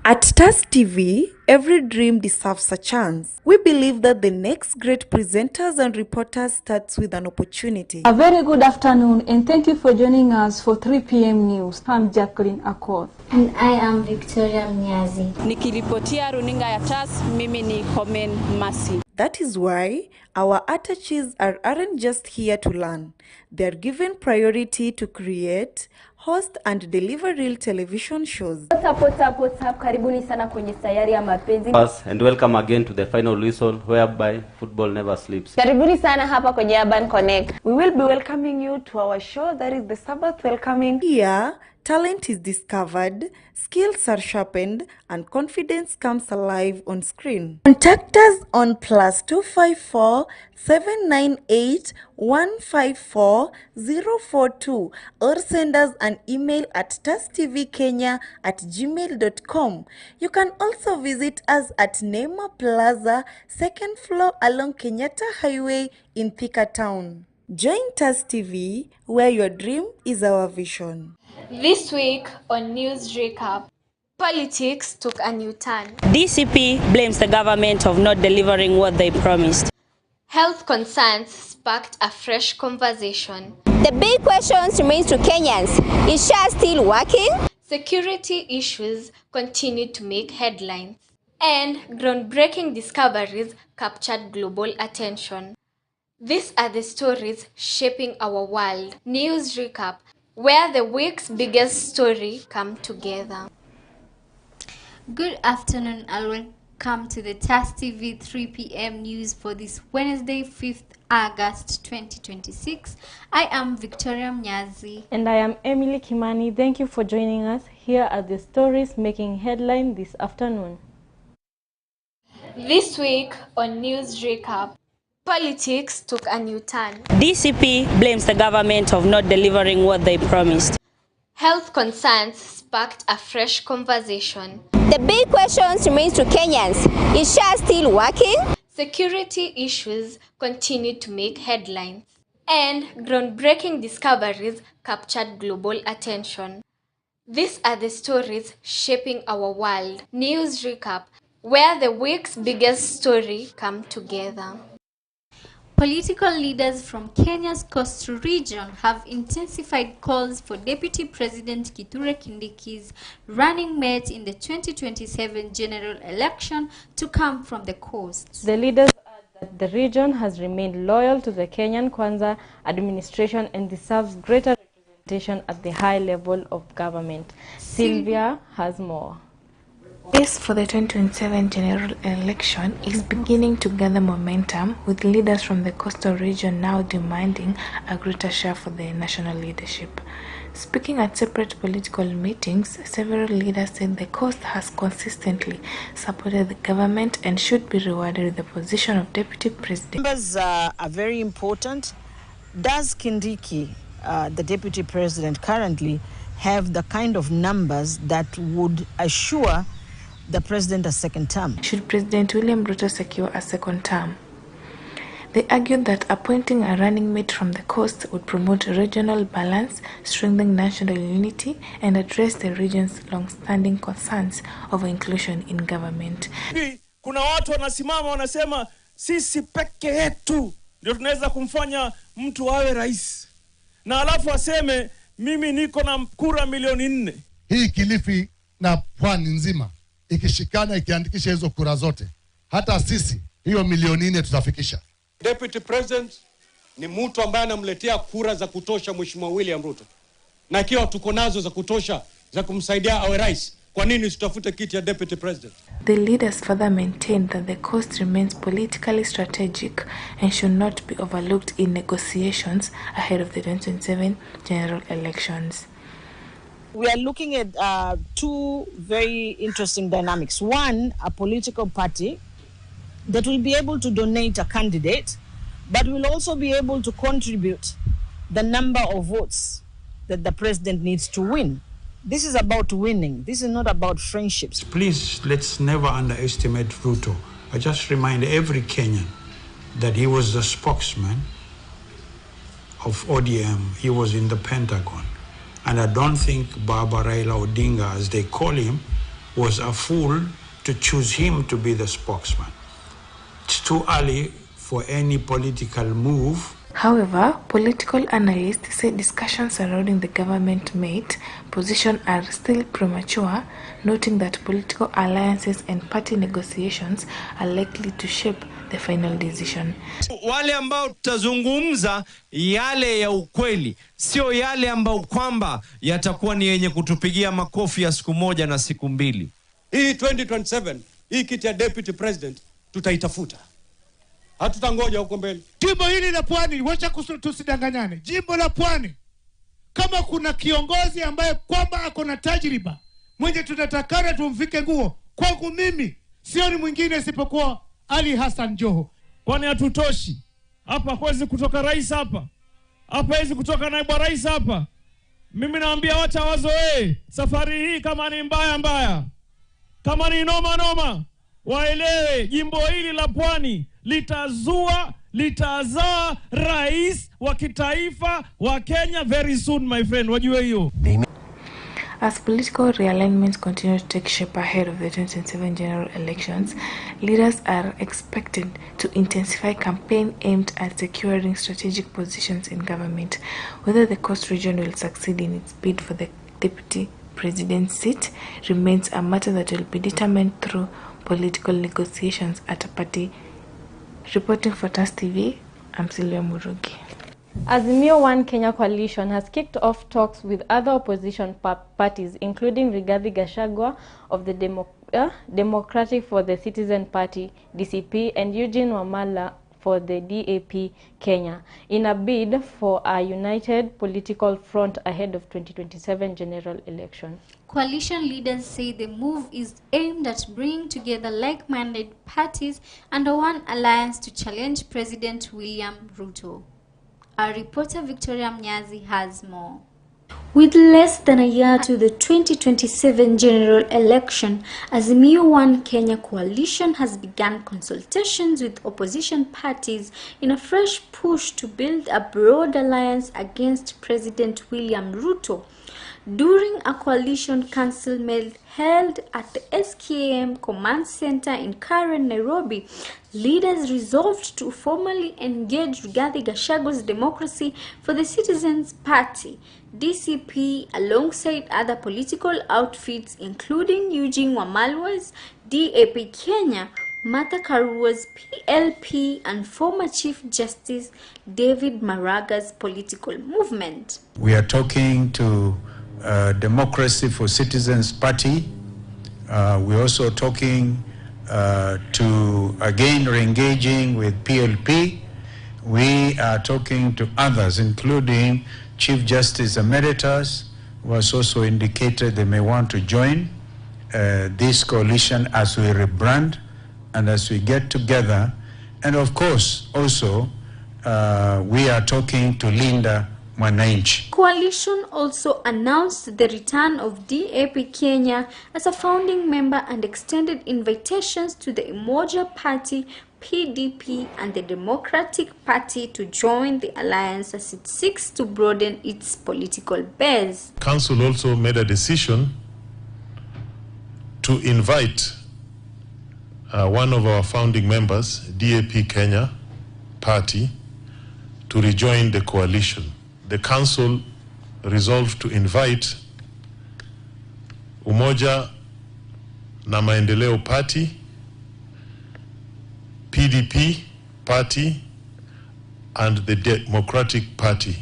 At TAS TV, every dream deserves a chance. We believe that the next great presenters and reporters starts with an opportunity. A very good afternoon and thank you for joining us for 3 p.m. news. I'm Jacqueline Accord. And I am Victoria Mnyazi. Nikiripotia runinga ya TAS, mimi ni Komen Masi. That is why our attaches aren't just here to learn. They are given priority to create, host and deliver real television shows. What's up? Karibuni sana kwenye sayari ya mapenzi. And welcome again to the final whistle whereby football never sleeps. Karibuni sana hapa kwenye Urban Connect. We will be welcoming you to our show that is the Sabbath welcoming. Here, talent is discovered, skills are sharpened, and confidence comes alive on screen. Contact us on +254 798 154 042 or send us an email at tastvkenya@gmail.com. You can also visit us at Nema Plaza, 2nd floor along Kenyatta Highway in Thika Town. Join TAS TV, where your dream is our vision. This week on News Recap, politics took a new turn. DCP blames the government of not delivering what they promised. Health concerns sparked a fresh conversation. The big question remains to Kenyans. Is SHA still working? Security issues continued to make headlines. And groundbreaking discoveries captured global attention. These are the stories shaping our world. News Recap, where the week's biggest story come together. Good afternoon and welcome to the TAS TV 3 p.m. news for this Wednesday, 5th August 2026. I am Victoria Mnyazi. And I am Emily Kimani. Thank you for joining us. Here are the stories making headline this afternoon. This week on News Recap, politics took a new turn. DCP blames the government of not delivering what they promised. Health concerns sparked a fresh conversation. The big question remains to Kenyans. Is SHA still working? Security issues continued to make headlines. And groundbreaking discoveries captured global attention. These are the stories shaping our world. News Recap, where the week's biggest story come together. Political leaders from Kenya's coastal region have intensified calls for Deputy President Kithure Kindiki's running mate in the 2027 general election to come from the coast. The leaders add that the region has remained loyal to the Kenyan Kwanza administration and deserves greater representation at the high level of government. Sylvia has more. Race for the 2027 general election is beginning to gather momentum, with leaders from the coastal region now demanding a greater share for the national leadership. Speaking at separate political meetings, several leaders said the coast has consistently supported the government and should be rewarded with the position of deputy president. Numbers are very important. Does Kindiki, the deputy president currently, have the kind of numbers that would assure the president a second term? Should President William Ruto secure a second term? They argued that appointing a running mate from the coast would promote regional balance, strengthen national unity, and address the region's long-standing concerns over inclusion in government. Kuna watu wanasimama wanasema sisi peke yetu ndio tunaweza kumfanya mtu awe rais. Na alafu aseme mimi niko na kura milioni 4. Hii Kilifi na pwani nzima ikishikana ikiandikisha hizo kura zote, hata sisi hiyo milioni 4 tutafikisha. Deputy President ni mtu ambaye anamletea kura za kutosha Mheshimiwa William Ruto. Na ikiwa tuko nazo za kutosha za kumsaidia awe rais, kwa nini tutafute kiti ya Deputy President? The leaders further maintained that the coast remains politically strategic and should not be overlooked in negotiations ahead of the 2027 general elections. We are looking at two very interesting dynamics. One, a political party that will be able to donate a candidate, but will also be able to contribute the number of votes that the president needs to win. This is about winning. This is not about friendships. Please, let's never underestimate Ruto. I just remind every Kenyan that he was the spokesman of ODM. He was in the Pentagon. And I don't think Baba Raila Odinga, as they call him, was a fool to choose him to be the spokesman. It's too early for any political move. However, political analysts say discussions surrounding the government mate position are still premature, noting that political alliances and party negotiations are likely to shape the final decision. Wale ambao tutazungumza yale ya ukweli, sio yale ambao kwamba yatakuwa ni yenye kutupigia makofi ya siku moja na siku mbili. Hii 2027, hii kiti ya deputy president tutaitafuta. Hatutangoja huko mbele. Jimbo hili la Pwani, wacha tusidanganyane. Jimbo la Pwani, kama kuna kiongozi ambaye kwamba ako na tajriba, mwenye tunatakana tumfike nguo, kwangu mimi sio ni mwingine isipokuwa Ali Hassan Joho. Kwani hatutoshi? Hapa hawezi kutoka rais hapa. Hapa hawezi kutoka naibu rais hapa. Mimi naambia wacha wazoee safari hii, kama ni mbaya, kama ni noma, waelewe jimbo hili la Pwani litazaa rais wa kitaifa wa Kenya very soon, my friend. Wajue hiyo. As political realignments continue to take shape ahead of the 2027 general elections, leaders are expected to intensify campaign aimed at securing strategic positions in government. Whether the Coast region will succeed in its bid for the deputy president's seat remains a matter that will be determined through political negotiations at a party. Reporting for TAS TV, I'm Sylvia Murugi. Azimio One Kenya Coalition has kicked off talks with other opposition parties, including Rigathi Gachagua of the Democratic for the Citizen Party, DCP, and Eugene Wamalwa for the DAP Kenya, in a bid for a united political front ahead of 2027 general election. Coalition leaders say the move is aimed at bringing together like-minded parties under one alliance to challenge President William Ruto. Our reporter Victoria Mnyazi has more. With less than a year to the 2027 general election, Azimio One Kenya Coalition has begun consultations with opposition parties in a fresh push to build a broad alliance against President William Ruto. During a coalition council held at the SKM Command Center in Karen, Nairobi, leaders resolved to formally engage Rigathi Gachagua's Democracy for the Citizens Party, DCP, alongside other political outfits including Eugene Wamalwa's DAP Kenya, Martha Karua's PLP, and former Chief Justice David Maraga's political movement. We are talking to Democracy for Citizens Party. We're also talking to, again, re-engaging with PLP. We are talking to others, including Chief Justice Emeritus, who has also indicated they may want to join this coalition as we rebrand and as we get together. And of course, also, we are talking to Linda Mwananchi. Coalition also announced the return of DAP Kenya as a founding member and extended invitations to the Umoja Party, PDP, and the Democratic Party to join the alliance as it seeks to broaden its political base. Council also made a decision to invite one of our founding members, DAP Kenya Party, to rejoin the coalition. The council resolved to invite Umoja na Maendeleo Party, PDP Party, and the Democratic Party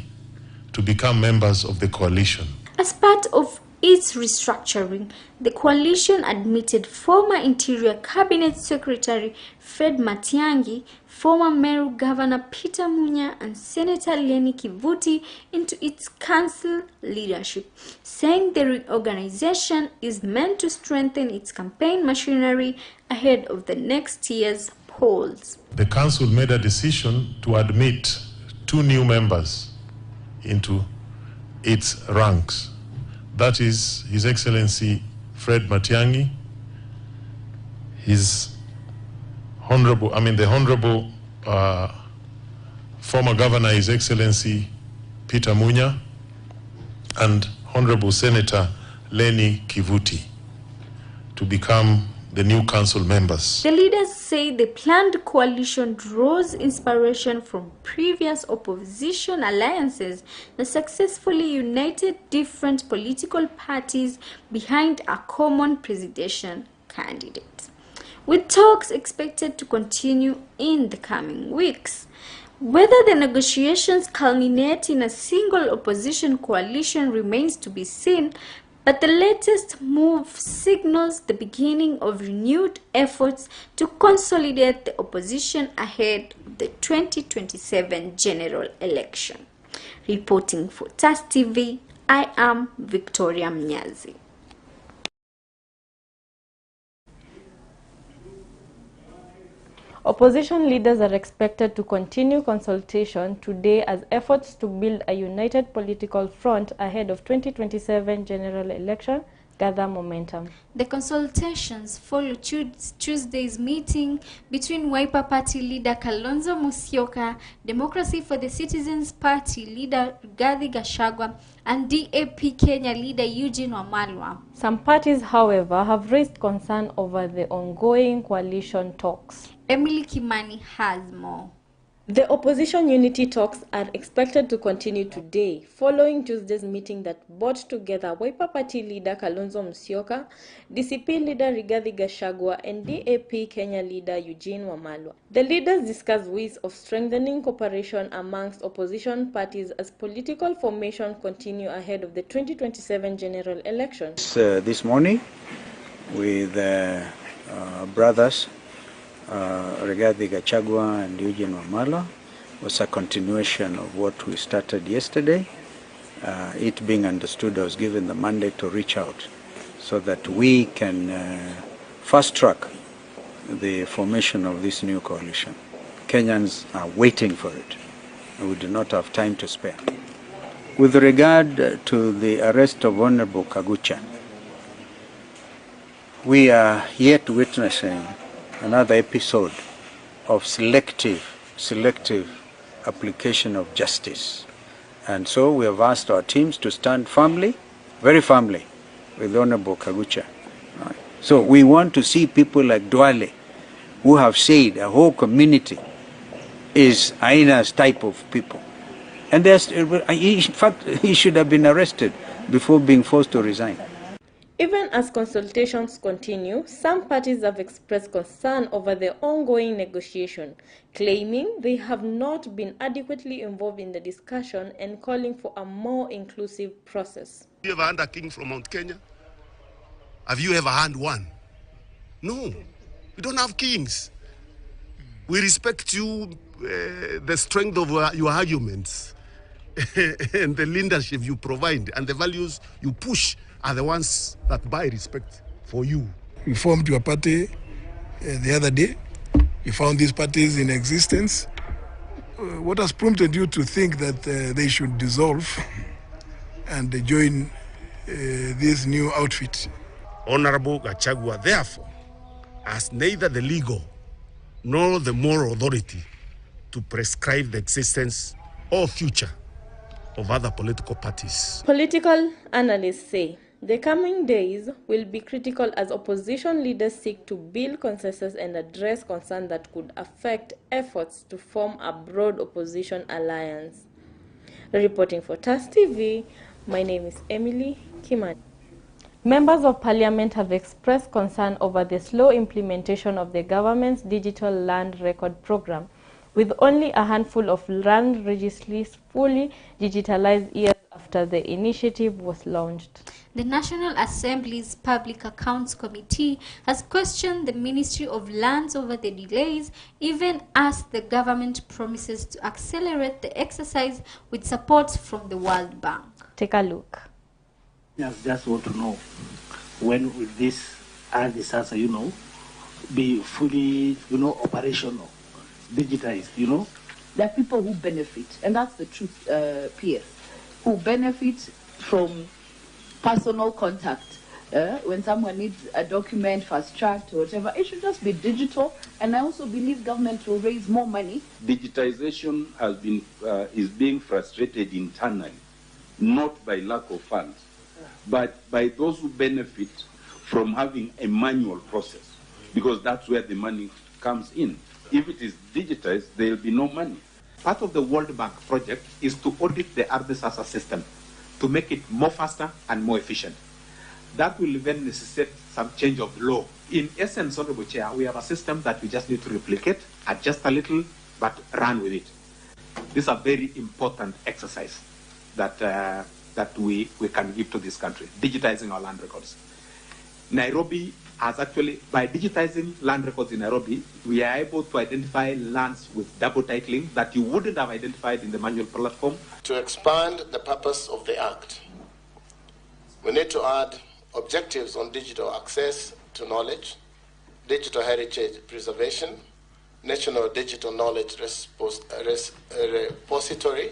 to become members of the coalition. As part of its restructuring, the coalition admitted former Interior Cabinet Secretary Fred Matiang'i, former Meru Governor Peter Munya, and Senator Leni Kivuti into its council leadership, saying the reorganization is meant to strengthen its campaign machinery ahead of the next year's polls. The council made a decision to admit 2 new members into its ranks. That is His Excellency Fred Matiang'i, the Honorable former Governor, His Excellency Peter Munya, and Honorable Senator Leni Kivuti. to become the new council members. The leaders say the planned coalition draws inspiration from previous opposition alliances that successfully united different political parties behind a common presidential candidate, with talks expected to continue in the coming weeks. Whether the negotiations culminate in a single opposition coalition remains to be seen, but the latest move signals the beginning of renewed efforts to consolidate the opposition ahead of the 2027 general election. Reporting for TAS TV, I am Victoria Mnyazi. Opposition leaders are expected to continue consultation today as efforts to build a united political front ahead of 2027 general election gather momentum. The consultations follow Tuesday's meeting between Wiper Party leader Kalonzo Musyoka, Democracy for the Citizens Party leader Rigathi Gachagua, and DAP Kenya leader Eugene Wamalwa. Some parties, however, have raised concern over the ongoing coalition talks. Emily Kimani has more. The opposition unity talks are expected to continue today, following Tuesday's meeting that brought together Wiper Party leader Kalonzo Musyoka, DCP leader Rigathi Gachagua, and DAP Kenya leader Eugene Wamalwa. The leaders discussed ways of strengthening cooperation amongst opposition parties as political formation continue ahead of the 2027 general election. This morning, with brothers Rigathi Gachagua and Eugene Wamalwa, was a continuation of what we started yesterday. It being understood, I was given the mandate to reach out so that we can fast track the formation of this new coalition. Kenyans are waiting for it, and we do not have time to spare. With regard to the arrest of Honorable Kagucha, we are yet witnessing another episode of selective application of justice. And so we have asked our teams to stand firmly, very firmly, with Honorable Kagucha. So we want to see people like Duale, who have said a whole community is Aina's type of people. And in fact, he should have been arrested before being forced to resign. Even as consultations continue, some parties have expressed concern over the ongoing negotiation, claiming they have not been adequately involved in the discussion and calling for a more inclusive process. Have you ever had a king from Mount Kenya? Have you ever had one? No, we don't have kings. We respect you, the strength of your arguments, and the leadership you provide, and the values you push are the ones that buy respect for you. You formed your party the other day. You found these parties in existence. What has prompted you to think that they should dissolve and join this new outfit? Honorable Gachagua, therefore, has neither the legal nor the moral authority to prescribe the existence or future of other political parties. Political analysts say the coming days will be critical as opposition leaders seek to build consensus and address concerns that could affect efforts to form a broad opposition alliance. Reporting for TAS TV, my name is Emily Kimani. Members of Parliament have expressed concern over the slow implementation of the government's digital land record program, with only a handful of land registries fully digitalized years after the initiative was launched. The National Assembly's Public Accounts Committee has questioned the Ministry of Lands over the delays, even as the government promises to accelerate the exercise with support from the World Bank. Take a look. Just want to know, when will this answer, be fully, operational, digitized, There are people who benefit, and that's the truth, PS, who benefit from personal contact. When someone needs a document fast-tracked or whatever, it should just be digital, and I also believe government will raise more money. Digitization is being frustrated internally, not by lack of funds, but by those who benefit from having a manual process, because that's where the money comes in. If it is digitized, there will be no money. Part of the World Bank project is to audit the RDSASA system to make it more faster and more efficient. That will then necessitate some change of law. In essence, Honorable Chair, we have a system that we just need to replicate, adjust a little, but run with it. This is a very important exercise that we can give to this country, digitizing our land records. Nairobi has actually, by digitizing land records in Nairobi, we are able to identify lands with double titling that you wouldn't have identified in the manual platform. To expand the purpose of the Act, we need to add objectives on digital access to knowledge, digital heritage preservation, national digital knowledge repository,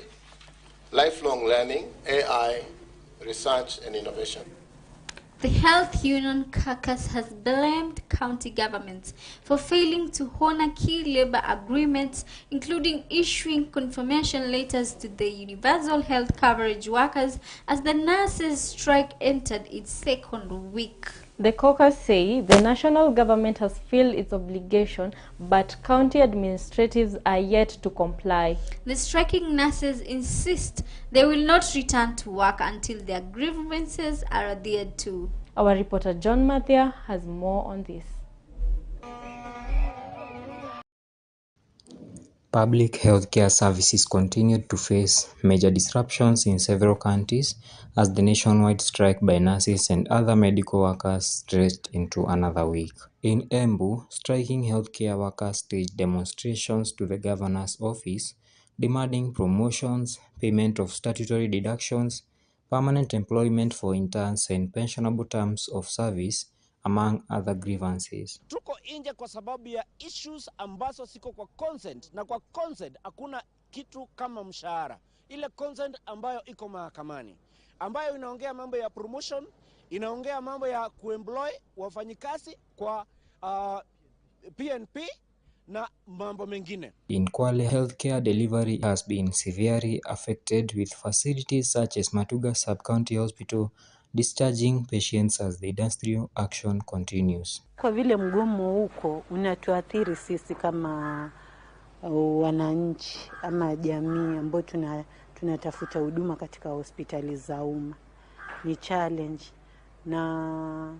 lifelong learning, AI, research and innovation. The Health Union Caucus has blamed county governments for failing to honor key labor agreements, including issuing confirmation letters to the universal health coverage workers as the nurses' strike entered its second week. The caucus say the national government has filled its obligation, but county administratives are yet to comply. The striking nurses insist they will not return to work until their grievances are adhered to. Our reporter John Mathia has more on this. Public healthcare services continued to face major disruptions in several counties as the nationwide strike by nurses and other medical workers stretched into another week. In Embu, striking healthcare workers staged demonstrations to the governor's office, demanding promotions, payment of statutory deductions, permanent employment for interns and pensionable terms of service, among other grievances. Tuko nje kwa sababu ya issues ambazo siko kwa consent, na kwa consent hakuna kitu kama mshahara. Ile consent ambayo iko mahakamani, ambayo inaongea mambo ya promotion, inaongea mambo ya kuemploy wafanyikazi kwa PNP na mambo mengine. In Kwale, healthcare delivery has been severely affected, with facilities such as Matuga Sub-County Hospital discharging patients as the industrial action continues. Kwa vile mgomo huko unatuathiri sisi kama wananchi ama jamii ambao tunatafuta huduma katika hospitali za umma, ni challenge, na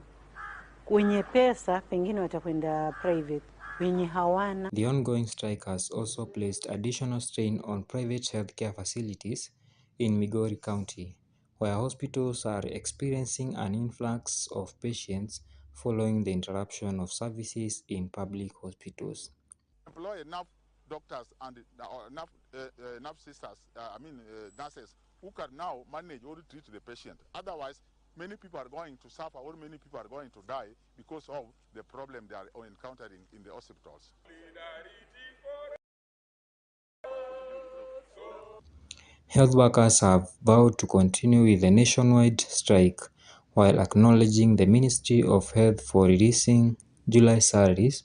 wenye pesa pengine watakwenda private, wenye hawana. The ongoing strike has also placed additional strain on private healthcare facilities in Migori County, where hospitals are experiencing an influx of patients following the interruption of services in public hospitals. Employ enough doctors and enough sisters, nurses, who can now manage or treat the patient. Otherwise, many people are going to suffer, or many people are going to die because of the problem they are encountering in the hospitals. Health workers have vowed to continue with the nationwide strike while acknowledging the Ministry of Health for releasing July salaries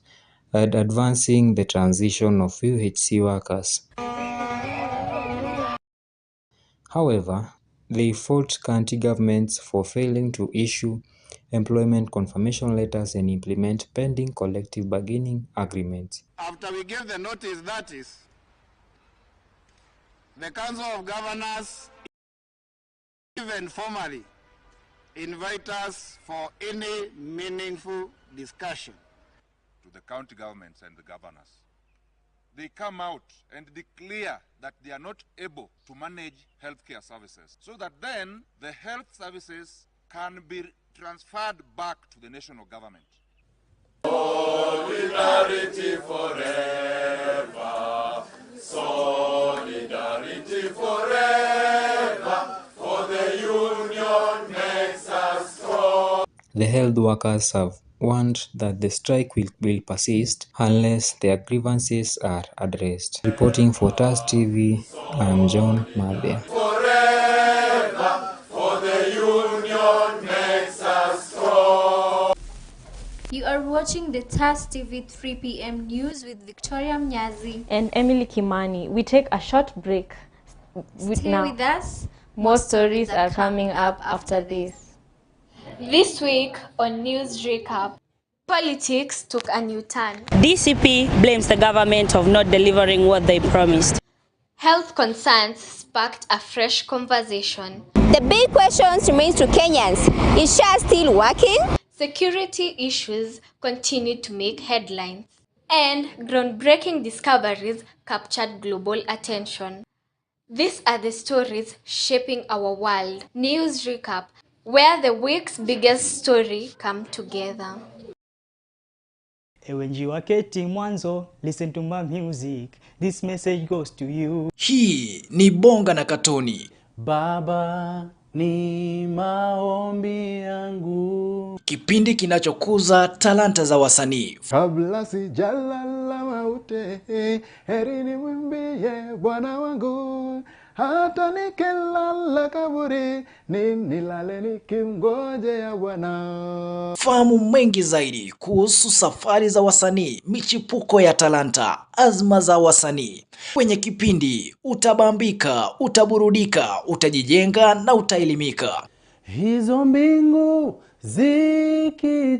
and advancing the transition of UHC workers. However, they fault county governments for failing to issue employment confirmation letters and implement pending collective bargaining agreements. After we give the notice, that is, the Council of Governors even formally invite us for any meaningful discussion. To the county governments and the governors, they come out and declare that they are not able to manage healthcare services, so that then the health services can be transferred back to the national government. Solidarity forever, solidarity forever, for the union makes us strong. The health workers have warned that the strike will persist unless their grievances are addressed. Reporting for TAS TV, I am John Mathia. Forever, for the union makes us strong. You are watching the TAS TV 3 p.m. news with Victoria Mnyazi and Emily Kimani. We take a short break. Stay with us. More stories are coming up after this. This week on News Recap, politics took a new turn. DCP blames the government of not delivering what they promised. Health concerns sparked a fresh conversation. The big question remains to Kenyans, is TAS still working? Security issues continued to make headlines. And groundbreaking discoveries captured global attention. These are the stories shaping our world. News Recap, where the week's biggest story come together. Ewenji waketi mwanzo, listen to my music. This message goes to you. Hii ni Bonga na Katoni. Baba ni maombi yangu. Kipindi kinachokuza talanta za wasanii. Kabla sijalala maute, heri nimwimbie Bwana wangu. Hata nikilala kaburi, nilale nikimngojea Bwana. Fahamu mengi zaidi kuhusu safari za wasanii, michipuko ya talanta, azma za wasanii. Kwenye kipindi utabambika, utaburudika, utajijenga na utaelimika. Hizo mbingu zikijawa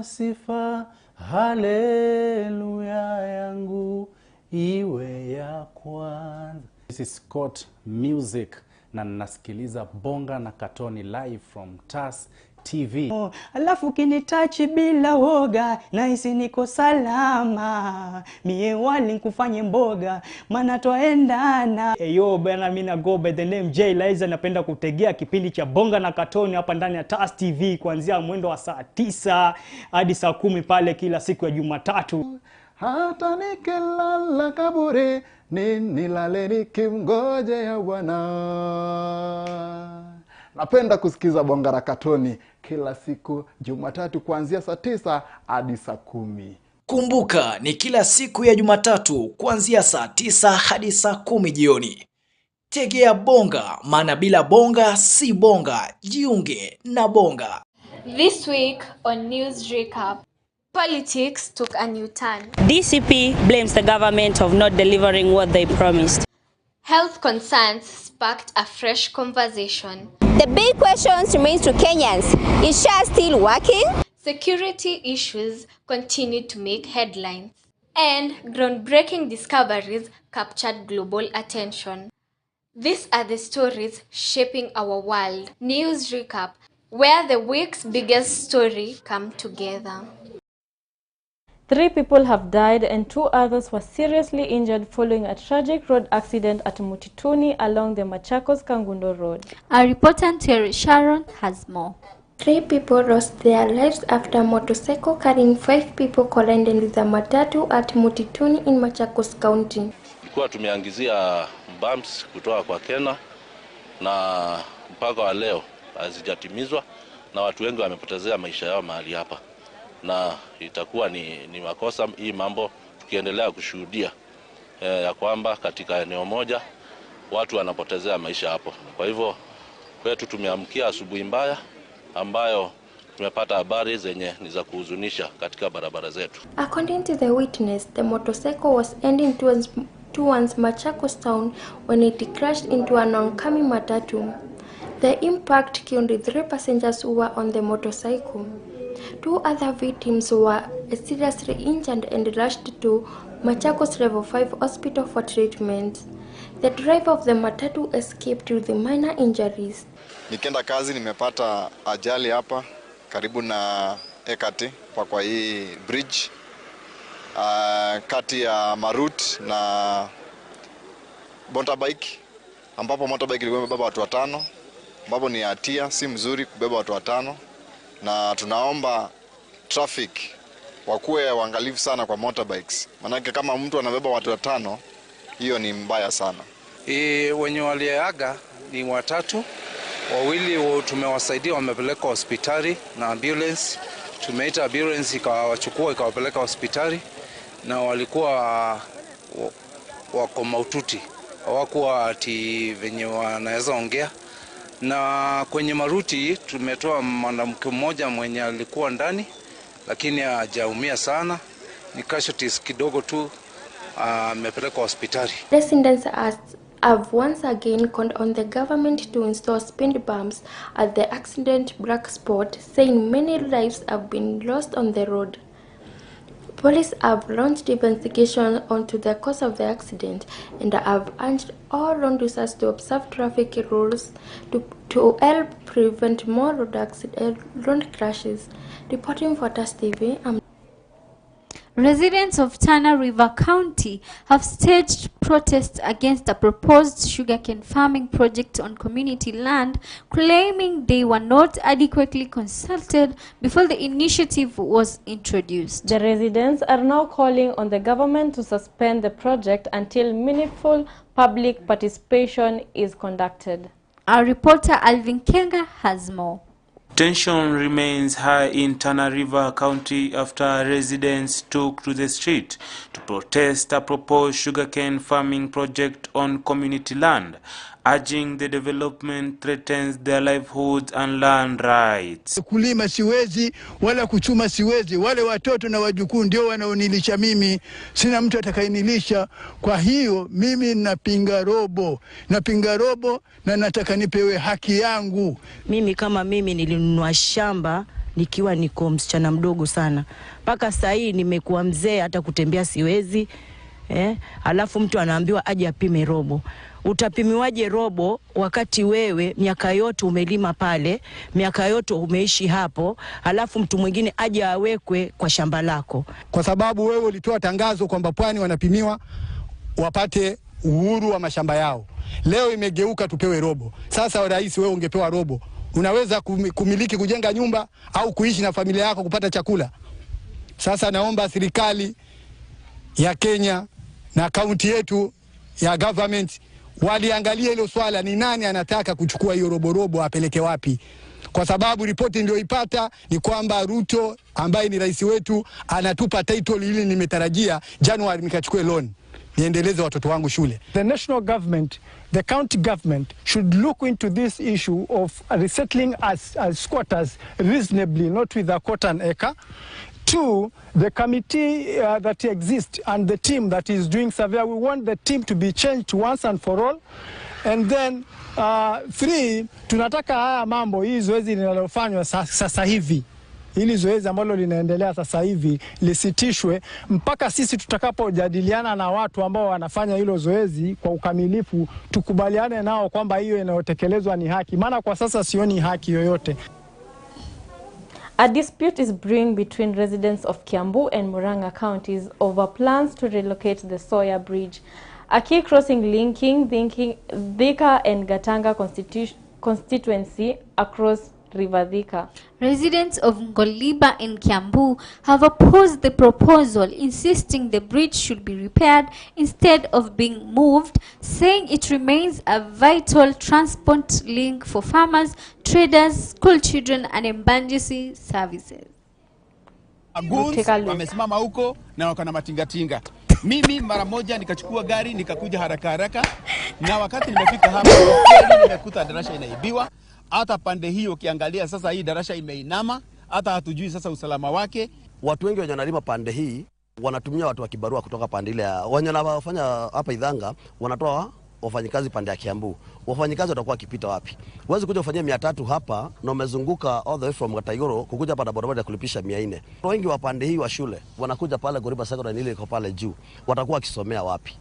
sifa, haleluya yangu iwe ya kwanza. This is Scott Music na nasikiliza Bonga na Katoni live from TAS TV. Alafu kinitachi bila woga, nahisi niko salama. Mie wali nkufanye mboga, maana twaendana. Yo bana, mimi na go by the name J Liza, napenda kutegea kipindi cha Bonga na Katoni hapa ndani ya TAS TV kuanzia mwendo wa saa 9 hadi saa 10 pale kila siku ya Jumatatu. Hata nikilala kaburi, nilale nikimngojea Bwana. Napenda kusikiza Bonga na Katoni kila siku Jumatatu kuanzia saa 9 hadi saa 10. Kumbuka ni kila siku ya Jumatatu kuanzia saa 9 hadi saa 10 jioni. Tegea Bonga, maana bila bonga si bonga. Jiunge na Bonga. This week on News Recap, politics took a new turn. DCP blames the government of not delivering what they promised. Health concerns sparked a fresh conversation. The big question remains to Kenyans, is TAS still working? Security issues continued to make headlines. And groundbreaking discoveries captured global attention. These are the stories shaping our world. News Recap, where the week's biggest story come together. 3 people have died and 2 others were seriously injured following a tragic road accident at Mutituni along the Machakos-Kangundo Road. Our reporter Terry Sharon has more. 3 people lost their lives after a motorcycle carrying 5 people collided with a matatu at Mutituni in Machakos County. Tulikuwa tumeangizia bumps kutoka kwa Kena na mpaka wa leo hazijatimizwa na watu wengi wamepotezea maisha yao mahali hapa. Na itakuwa ni makosa hii mambo tukiendelea kushuhudia ya kwamba katika eneo moja watu wanapotezea maisha hapo. Kwa hivyo kwetu tumeamkia asubuhi mbaya ambayo tumepata habari zenye ni za kuhuzunisha katika barabara zetu. According to the witness, the motorcycle was heading towards Machakos town when it crashed into an oncoming matatu. The impact killed 3 passengers who were on the motorcycle. 2 other victims were seriously injured and rushed to Machakos Level 5 Hospital for treatment. The driver of the matatu escaped with minor injuries. Nikienda kazi nimepata ajali hapa karibu na Ekati kwa hii bridge kati ya Marut na motorbike, ambapo motorbike ilikuwa imebeba watu 5, ambapo ni hatia, si mzuri kubeba watu 5. Na tunaomba traffic wakuwe waangalifu sana kwa motorbikes. Manake kama mtu anabeba watu 5, hiyo ni mbaya sana. Wenye waliaga ni 3, 2 tumewasaidia wamepeleka hospitali na ambulance. Tumeita ambulance ikawachukua ikawapeleka hospitali na walikuwa wako mahututi. Hawakuwa ati venye wanaweza ongea. Na kwenye Maruti tumetoa mwanamke mmoja mwenye alikuwa ndani lakini hajaumia sana, ni casualties kidogo tu, amepelekwa hospitali. Residents have once again called on the government to install speed bumps at the accident black spot, saying many lives have been lost on the road. Police have launched investigation onto the cause of the accident and have urged all road users to observe traffic rules to help prevent more road crashes. Reporting for TAS TV, Residents of Tana River County have staged protests against a proposed sugarcane farming project on community land, claiming they were not adequately consulted before the initiative was introduced. The residents are now calling on the government to suspend the project until meaningful public participation is conducted. Our reporter Alvin Kenga has more. Tension remains high in Tana River County after residents took to the street to protest a proposed sugarcane farming project on community land, urging the development threatens their livelihoods and land rights. Kulima siwezi, wala kuchuma siwezi, wale watoto na wajukuu ndio wanaonilisha mimi, sina mtu atakayenilisha. Kwa hiyo mimi napinga robo na nataka nipewe haki yangu. Mimi kama mimi nilinunua shamba nikiwa niko msichana mdogo sana. Paka saa hii nimekuwa mzee, hata kutembea siwezi. Alafu mtu anaambiwa aje apime robo. Utapimiwaje robo wakati wewe miaka yote umelima pale, miaka yote umeishi hapo, alafu mtu mwingine aje awekwe kwa shamba lako? Kwa sababu wewe ulitoa tangazo kwamba pwani wanapimiwa wapate uhuru wa mashamba yao. Leo imegeuka tupewe robo. Sasa rais, wewe ungepewa robo, unaweza kumiliki, kujenga nyumba au kuishi na familia yako, kupata chakula. Sasa naomba serikali ya Kenya na kaunti yetu ya government waliangalia hilo swala, ni nani anataka kuchukua hiyo robo apeleke wapi. Kwa sababu ripoti ndio ipata ni kwamba Ruto ambaye ni rais wetu anatupa title ili nimetarajia January nikachukue loan niendeleze watoto wangu shule. The national government, the county government should look into this issue of resettling as squatters reasonably, not with a quarter an acre. 2, the committee that exists and the team that is doing survey, we want the team to be changed once and for all. And then 3, tunataka haya mambo, hii zoezi linalofanywa sasa hivi, hili zoezi ambalo linaendelea sasa hivi lisitishwe mpaka sisi tutakapojadiliana na watu ambao wanafanya hilo zoezi kwa ukamilifu, tukubaliane nao kwamba hiyo inayotekelezwa ni haki, maana kwa sasa sioni haki yoyote. A dispute is brewing between residents of Kiambu and Murang'a counties over plans to relocate the Sawyer Bridge, a key crossing linking Thika and Gatanga constituency across River Thika. Residents of Ngoliba in Kiambu have opposed the proposal, insisting the bridge should be repaired instead of being moved, saying it remains a vital transport link for farmers, traders, school children and emergency services. Wamesimama huko na wako na matingatinga. Mimi mara moja nikachukua gari nikakuja haraka na wakati nimefika hapa nimekuta darasha inaibiwa. Hata pande hiyo ukiangalia sasa hii darasha imeinama, hata hatujui sasa usalama wake. Watu wengi wenye wanalima pande hii wanatumia watu wa kibarua kutoka pande ile. Wenye wanafanya hapa Idhanga wanatoa wafanyikazi pande ya Kiambu. Wafanyikazi watakuwa kipita wapi? Huwezi kuja kufanyia 300 hapa na umezunguka all the way from Gatayoro kukuja hapa na bodaboda kulipisha 400. Watu wengi wa pande hii wa shule wanakuja pale Goriba Secondary ile iko pale juu. Watakuwa kisomea wapi?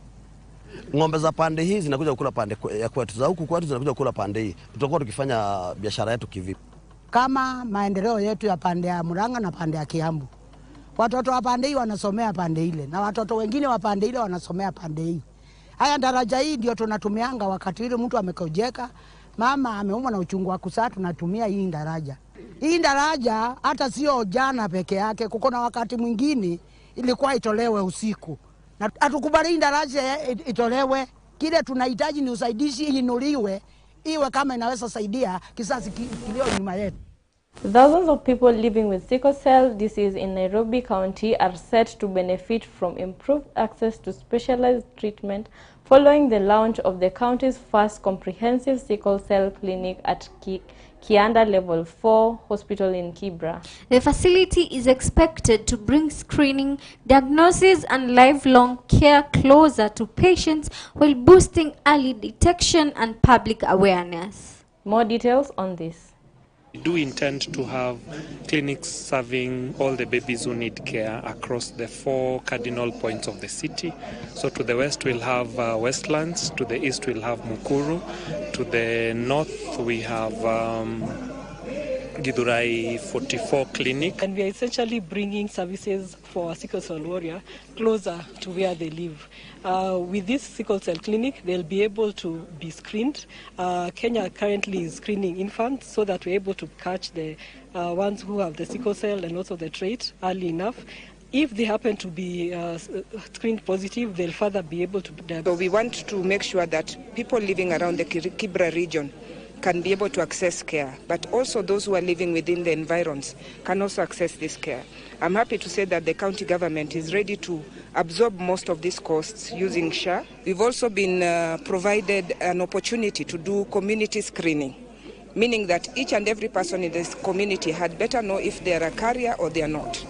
Ng'ombe za pande hii zinakuja kukula pande ya kwetu, za huku kwetu zinakuja kukula pande hii. Tutakuwa tukifanya biashara yetu kivipi? Kama maendeleo yetu ya pande ya Murang'a na pande ya Kiambu, watoto wa pande hii wanasomea pande ile na watoto wengine wa pande ile wanasomea pande hii. Haya daraja hii ndio tunatumianga wakati ile mtu amekojeka, mama ameumwa na uchungu wa kusaa, tunatumia hii daraja. Hii daraja hata sio jana peke yake, kuko na wakati mwingine ilikuwa itolewe usiku. Na atukubali daraja itolewe, kile tunahitaji ni usaidizi inuliwe, iwe kama inaweza saidia kisasi kilio nyuma yetu. Thousands of people living with sickle cell disease in Nairobi County are set to benefit from improved access to specialized treatment following the launch of the county's first comprehensive sickle cell clinic at Kianda Level 4 Hospital in Kibra. The facility is expected to bring screening, diagnosis and lifelong care closer to patients while boosting early detection and public awareness. More details on this. We do intend to have clinics serving all the babies who need care across the 4 cardinal points of the city. So to the west we'll have Westlands, to the east we'll have Mukuru, to the north we have Githurai 44 clinic. And we are essentially bringing services for a sickle cell warrior closer to where they live. With this sickle cell clinic, they'll be able to be screened. Kenya currently is screening infants so that we're able to catch the ones who have the sickle cell and also the trait early enough. If they happen to be screened positive, they'll further be able to... So we want to make sure that people living around the Kibra region can be able to access care, but also those who are living within the environs can also access this care. I'm happy to say that the county government is ready to absorb most of these costs using SHA. We've also been provided an opportunity to do community screening, meaning that each and every person in this community had better know if they are a carrier or they are not.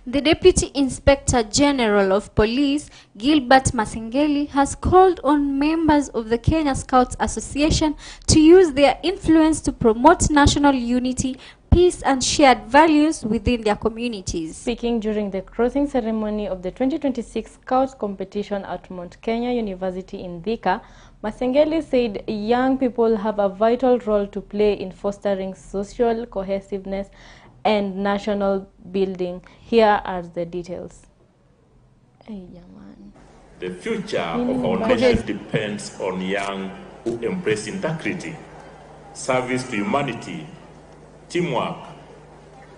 The Deputy Inspector General of Police, Gilbert Masengeli, has called on members of the Kenya Scouts Association to use their influence to promote national unity, peace and shared values within their communities. Speaking during the closing ceremony of the 2026 Scouts competition at Mount Kenya University in Thika, Masengeli said young people have a vital role to play in fostering social cohesiveness and national building. Here are the details. The future of our nation depends on young who embrace integrity, service to humanity, teamwork,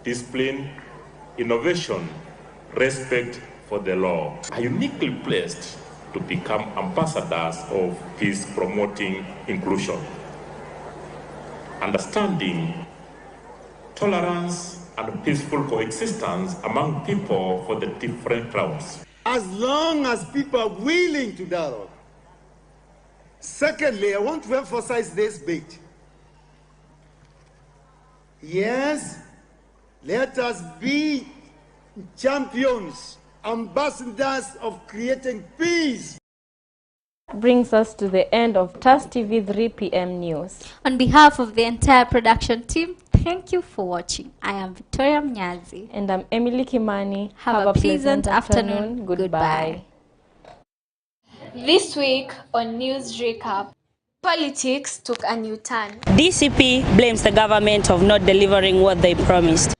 discipline, innovation, respect for the law. Are uniquely placed to become ambassadors of peace-promoting inclusion, understanding, tolerance, and peaceful coexistence among people for the different crowds. As long as people are willing to dialogue. Secondly, I want to emphasize this bit. Yes, let us be champions, ambassadors of creating peace. Brings us to the end of TAS TV 3 p.m. news. On behalf of the entire production team, thank you for watching. I am Victoria Mnyazi. And I'm Emily Kimani. Have a pleasant afternoon. Goodbye. This week on News Recap, politics took a new turn. DCP blames the government of not delivering what they promised.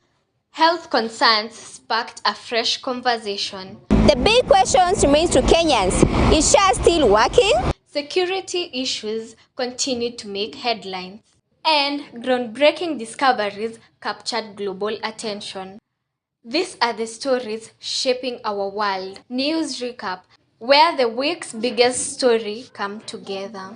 Health concerns sparked a fresh conversation. The big questions remains to Kenyans. Is SHA still working? Security issues continued to make headlines. And groundbreaking discoveries captured global attention. These are the stories shaping our world. News Recap, where the week's biggest story come together.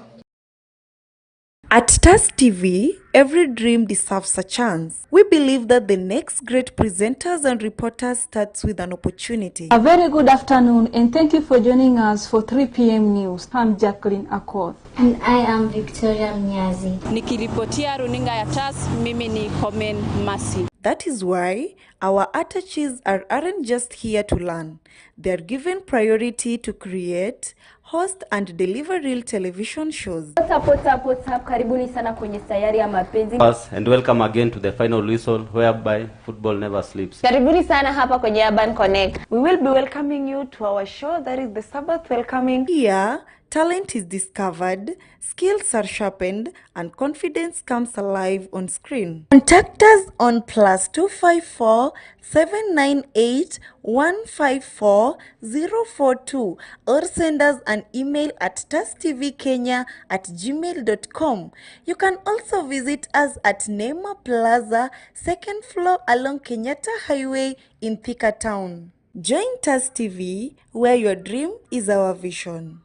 At TAS TV, every dream deserves a chance. We believe that the next great presenters and reporters starts with an opportunity. A very good afternoon and thank you for joining us for 3 p.m. news. I'm Jacqueline Akoth. And I am Victoria Mnyazi. Nikiripotia runinga ya TAS, mimi ni Komen Masi. That is why our attaches aren't just here to learn. They are given priority to create, host and deliver real television shows. What's up? Karibuni sana kwenye sayari ya mapenzi. And welcome again to the final whistle whereby football never sleeps. Karibuni sana hapa kwenye Urban Connect. We will be welcoming you to our show that is the Sabbath welcoming. Here, talent is discovered, skills are sharpened, and confidence comes alive on screen. Contact us on +254 798 154 042 or send us an email at tastvkenya@gmail.com. You can also visit us at Nema Plaza, 2nd floor along Kenyatta Highway in Thika Town. Join TAS TV, where your dream is our vision.